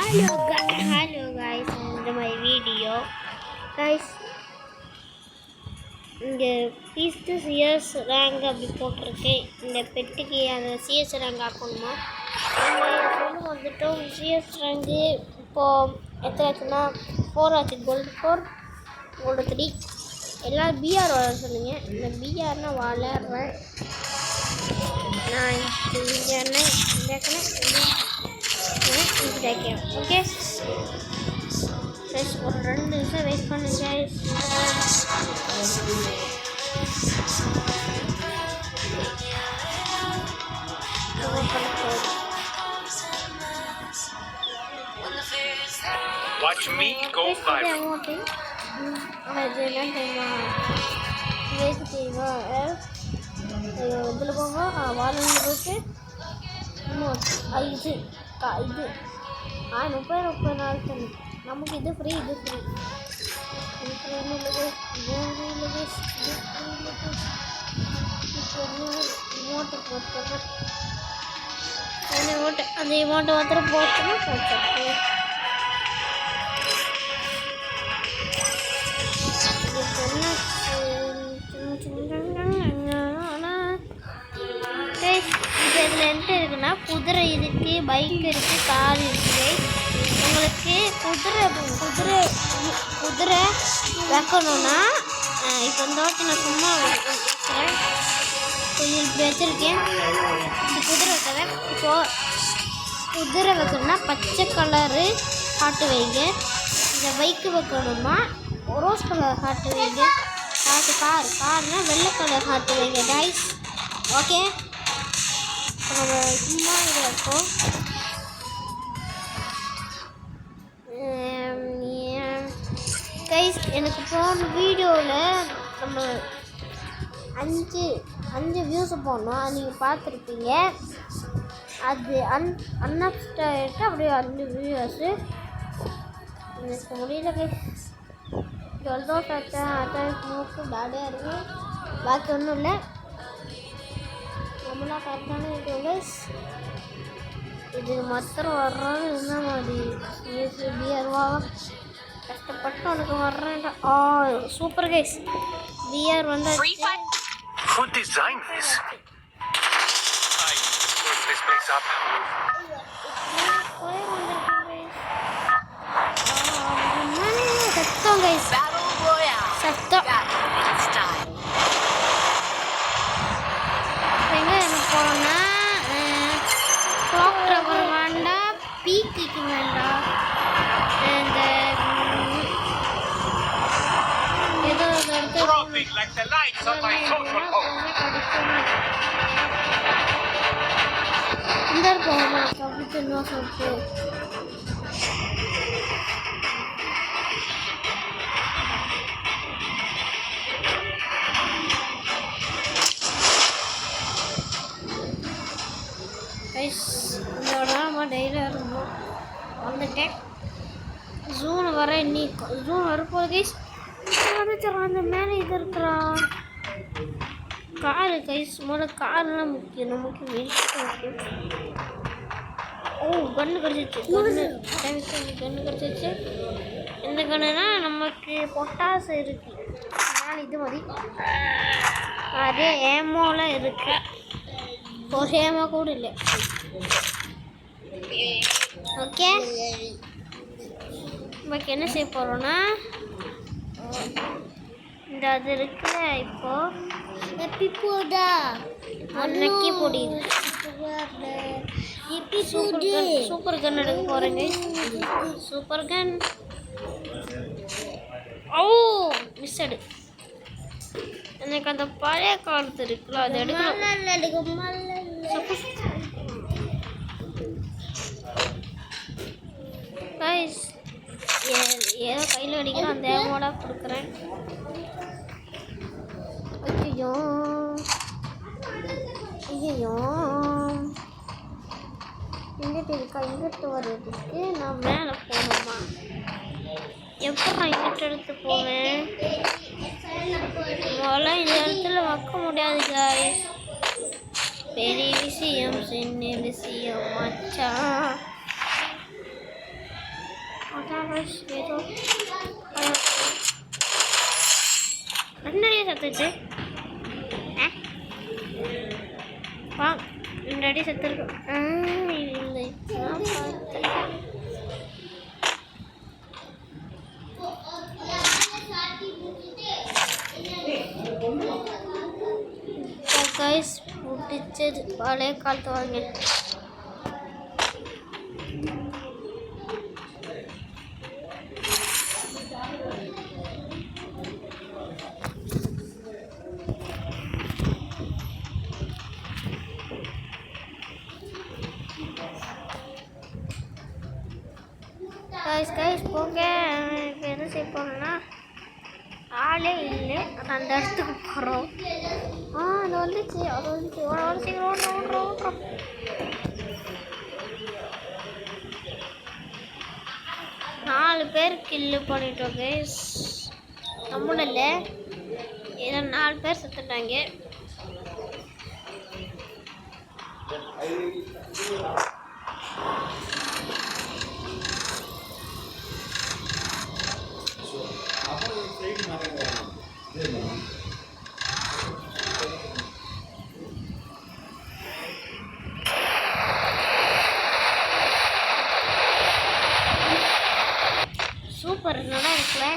Hello guys, இந்த my video guys. இங்கே beast CS rank அப்படி போட்டிருக்கேன். இந்த பெட்டுக்கு அந்த சிஎஸ் ரேங்க் ஆக்கணுமா சொல்லி வந்துட்டோம். சிஎஸ் ரேங்கு இப்போது எத்தனை ஆச்சுன்னா 4 ஆச்சு. கோல்டு 4 கோல்டு 3 எல்லோரும் பிஆர் வளர சொல்லுங்க. இந்த பிஆர்னால் வளர்றேன் நான் ஓகே guys, ஒரு 2 நிமிஷம் வெயிட் பண்ணுங்க guys. Watch me go viral. அது என்ன தெரியுமா இதில் போங்க வாழை போட்டு இது 30 நாள் தண்ணி நமக்கு இது ஃப்ரீ. அமௌண்ட்டு போட்டுறேன். அந்த அமௌண்ட்டை மாத்திரம் போட்டுன்னு போட்டு இதில் என்ன இருக்குன்னா குதிரை இருக்குது, பைக் இருக்குது, கார் இருக்குது. உங்களுக்கு குதிரை வைக்கணும்னா இப்போ இந்த வாட்டி நான் சும்மா வைக்கிறேன். கொஞ்சம் வச்சுருக்கேன். இந்த குதிரை வைக்கிறேன். இப்போது குதிரை வைக்கணும்னா பச்சை கலரு காட்டு வைங்க. இந்த பைக்கு வைக்கணும்னா ரோஸ் கலர் காட்டு வைங்க. கார்னால் வெள்ளை கலர் காட்டு வைங்க கைஸ். ஓகே, நம்ம சும்மா இதை வைப்போம். கைஸ், எனக்கு போன வீடியோவில் நம்ம 5 வியூஸ் போடணும். அது நீங்கள் பார்த்துருப்பீங்க. அது அன்அப்ஸ்டாயிட்டு அப்படியே 5 வியூஸு எனக்கு முடியல கைஸ். ஜல்தோஷ் அட்டாக் மூக்கு டாடியாக இருக்குது. பாக்கி ஒன்றும் இல்லை. நம்மளாம் கரெக்டான வீடியோ கைஸ். இது மாத்திரம் வர்றான்னு என்ன மாதிரி பிஆர்வா கஷ்டப்பட்டு உனக்கு வர்றேன்டா. சூப்பர் கைஸ், பிஆர் வந்து Who designed this? I put this place up. சத்தம் கைஸ், சத்தம் எங்கே எனக்கு போனோம்னா கிளாக் டவர் வேண்டாம், பீக்கு வேண்டாம், இந்த ஏதோ Dropping like the lights on my social home. இந்த போகலாம் அப்படின்னு சொல்லிட்டு இதோட நம்ம டெய்லியாக இருந்தோம். வந்துட்டேன். ஜூன் வர இன்னைக்கு ஜூன் வரப்போகுது கைஸ். வந்துச்சுறான். அந்த மேலே இது இருக்கிறான் காரு கைஸ். முதல்ல கார்லாம் முக்கியம் நமக்கு. முக்கியம். கன்று கிடச்சிச்சு. கன்று கிடச்சிச்சு. எந்த கண்ணுனா நமக்கு பொட்டாசு இருக்கு. மேலே இது மாதிரி அதே ஏமோலாம் இருக்கு. ஒரு ஏமா கூட இல்லை. ஓகே, நமக்கு என்ன செய்ய போகிறோன்னா இந்த அது இருக்குல்ல இப்போது அன்னைக்கு பொடி சூப்பர் கன் எடுக்க போகிறேங்க. சூப்பர் கன் மிஸ்ஸடு. எனக்கு அந்த பழைய காலத்து இருக்குல்ல அது எடுக்கணும். கைஸ், ஏதோ கையில் அடிக்கிறோம். அந்த ஏமோட கொடுக்குறேன். ஐயோ இங்கிட்டு இருக்கா? இங்கிட்டு வர்றதுக்கு நான் மேலே போகணுமா? எப்போ நான் இங்கிட்ட எடுத்து போவேன்? முதல்ல இந்த இடத்துல வைக்க முடியாது கைஸ். பெரிய விஷயம் சின்ன விஷயம் மச்சான். அதான் guys, ஏதோ ரெண்டடியே சத்துச்சு. வா, ரெண்டடி செத்துருக்கு. இல்லை கைஸ் பிடிச்சது பழைய காலத்து வாங்க. கைஸ் போங்க. என்ன செய்ய போகிறோன்னா ஆளே இல்லை. அந்த இடத்துக்கு போகிறோம். அது வந்துச்சு. சீக்கிரம் ஓடுறோம். 4 பேர் கில்லு பண்ணிட்டோம் கைஸ். நம்மள இதில் 4 பேர் செத்துட்டாங்க. சூப்பர், நல்லா இருக்குல்ல?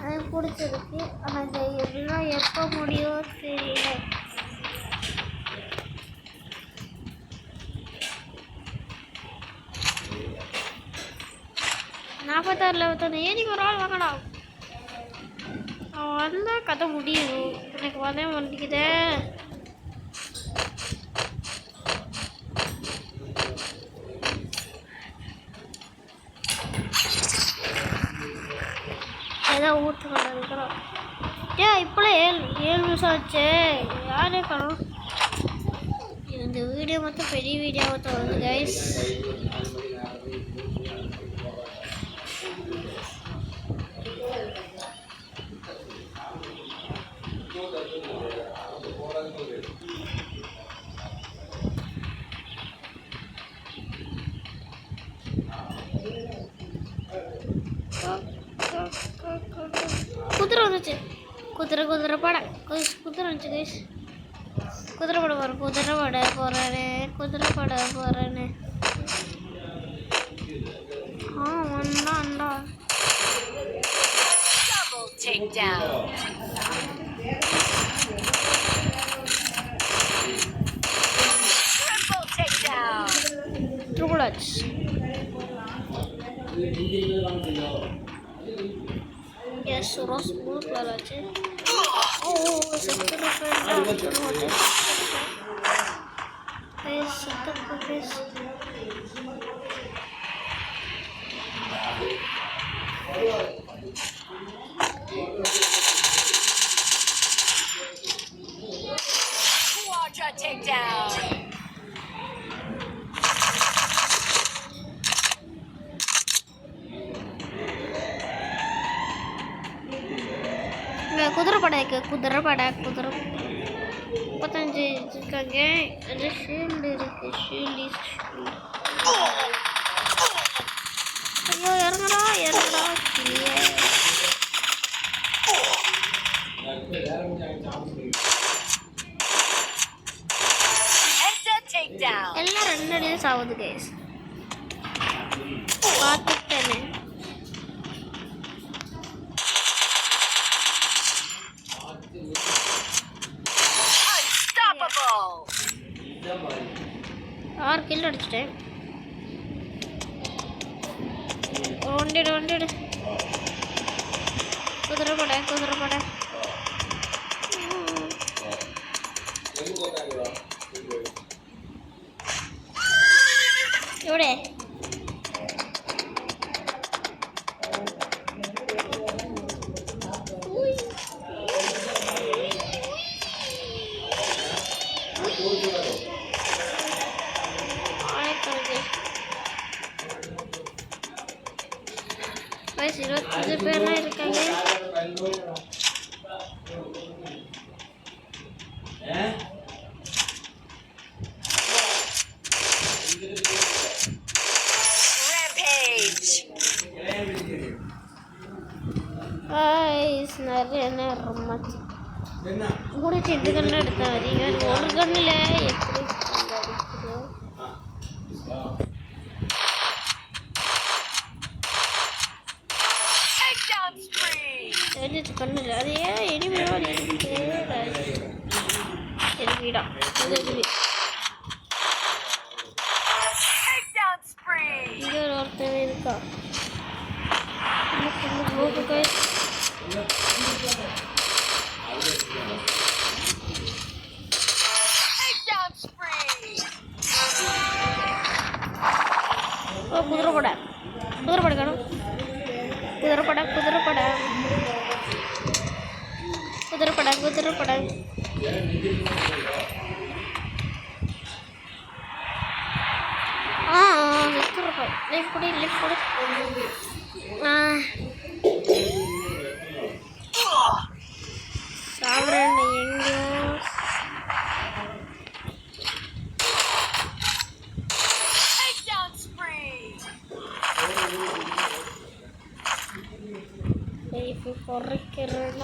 எனக்கு பிடிச்சிருக்கு. ஆனால் இது எல்லாம் எப்போ முடியும் தெரியல. $46 ஏறி ஒரு ஆள் வாங்கடா. அவன் வந்தால் கதை முடியும். எனக்கு வர மாட்டேங்குதே. ஏதாவது ஊற்று கொண்டிருக்கிறோம். இப்போலாம் 7 நிமிஷம் ஆச்சு. யாரே காணும். இந்த வீடியோ மட்டும் பெரிய வீடியோவாக தான் வருது கைஸ். குதிரை வந்துச்சு. குதிரை பட குதிரை வந்துச்சு கைஸ். குதிரை பட போகிறேன்னு வந்தாண்டா. Yes, Ross बहुत वाला है. Sector Quadra takedown. குதிரை படை 35 இருக்காங்க. அது ஷீல்டு இருக்கு. ஐயோ இறங்கடா எல்லாம் 2 அடியில் சாவுது கைஸ். பார்த்துட்டேனே. ஆறு கில் அடிச்சிட்டேன். ஒண்டிடு குதிரை படை எവിടെ guys, 20 பேர்லாம் இருக்காங்க. Rampage. நிறைய நேரம் ஆச்சு. கூட 2 கண்ணு எடுத்தா அதிக ஒரு கண்ணில் எப்படி தெரிஞ்சிச்சு கண்ணில் அது ஏன் இனிமையாக எனிமிடா இங்கே ஒரு ஒருத்தன் இருக்கா குதிரைப்படை காணும் குதிரைப்படை லைஃப் கொடு சாவரன் எங்கேயோ குறைக்கிறேன்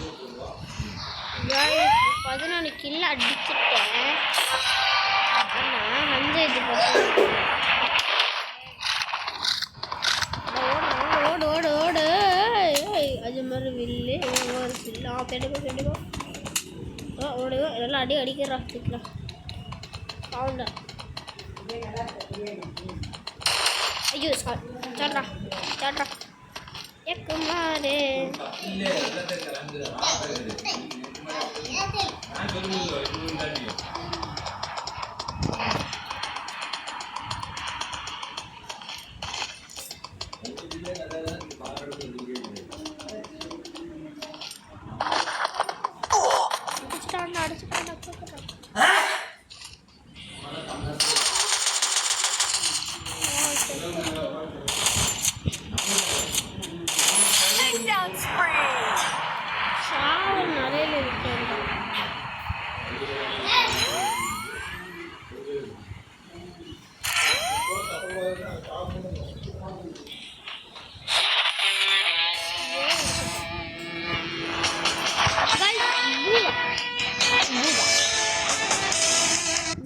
14 கிலோ அடிச்சுட்டேன். ஆனால் வந்து இது ஓடு அது மாதிரி வில்லு ஒரு சில்லா தேடுக்கோ ஓடு எல்லாம் அடிக்கிறா சிக்கலாம் சவுண்டா ஐயோ சாட்ரா குமாரே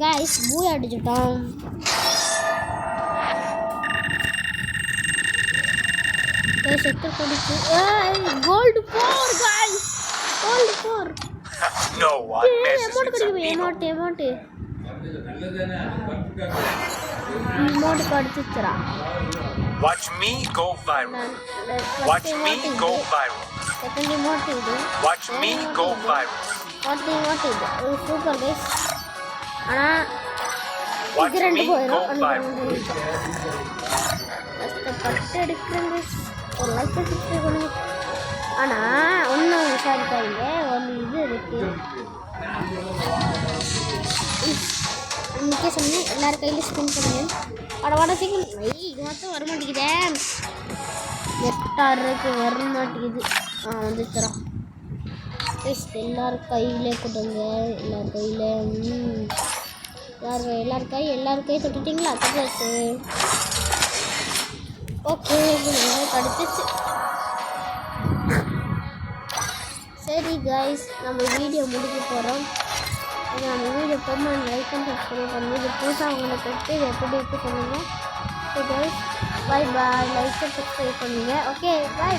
guys பூய் அடிச்சிட்டோம். செக்டர் போடிச்சு gold 4 guys gold 4 no one messes with emote கடிச்சிச்சரா watch me go viral second emote இது watch me go viral emote இது சூப்பர் guys ஆனா watch இது ரெண்டு me go போயிடும் viral கஷ்டப்பட்டு எடுக்கிறேன் ஒரு லைக் சப்ஸ்கிரைப் பண்ணுங்க. ஆனால் ஒன்றும் விசாரிக்காதீங்க ஒரு இது இருக்கு முக்கிய சொன்னேன் எல்லாரும் கையில் ஸ்பின் பண்ணுங்க. வட சீக்கிரம் இது மட்டும் வர மாட்டேங்குதே 8 வர மாட்டேங்குது. வந்துச்சுறோம் எல்லாரும் கையிலே கொடுங்க எல்லார் கை தொட்டுட்டிங்களா தொட்டாச்சு. ஓகே படிச்சிச்சு. சரி கைஸ் நம்ம வீடியோ முடிக்க போகிறோம். நம்ம வீடியோ போகும்போது லைக் அண்ட் சப்ஸ்கிரைப் பண்ணி இது புதுசாக உங்களுக்கு எப்படி இது எப்படி இருக்கு சொல்லுங்கள். Okay guys bye like and subscribe பண்ணுங்கள். Okay by